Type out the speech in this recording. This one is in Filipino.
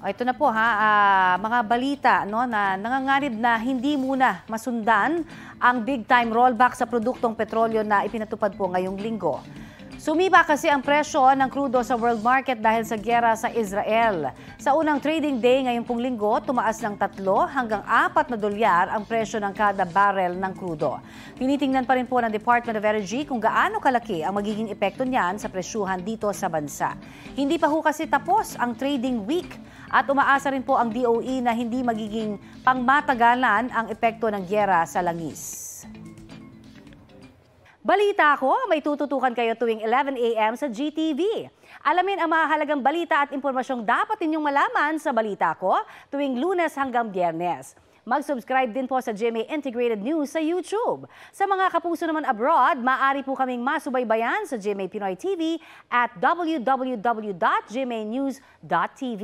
Ito na po mga balita na nanganganib na hindi muna masundan ang big-time rollback sa produktong petrolyo na ipinatupad po ngayong linggo. Sumiba kasi ang presyo ng krudo sa world market dahil sa giyera sa Israel. Sa unang trading day ngayong pong linggo, tumaas ng 3 hanggang 4 na dolyar ang presyo ng kada barrel ng krudo. Tinitingnan pa rin po ng Department of Energy kung gaano kalaki ang magiging epekto niyan sa presyuhan dito sa bansa. Hindi pa ho kasi tapos ang trading week at umaasa rin po ang DOE na hindi magiging pangmatagalan ang epekto ng giyera sa langis. Balita ko, may tututukan kayo tuwing 11 a.m. sa GTV. Alamin ang mahalagang balita at impormasyong dapat ninyong malaman sa Balita Ko tuwing Lunes hanggang Biyernes. Mag-subscribe din po sa GMA Integrated News sa YouTube. Sa mga kapuso naman abroad, maaari po kaming masubaybayan sa GMA Pinoy TV at www.gmanews.tv.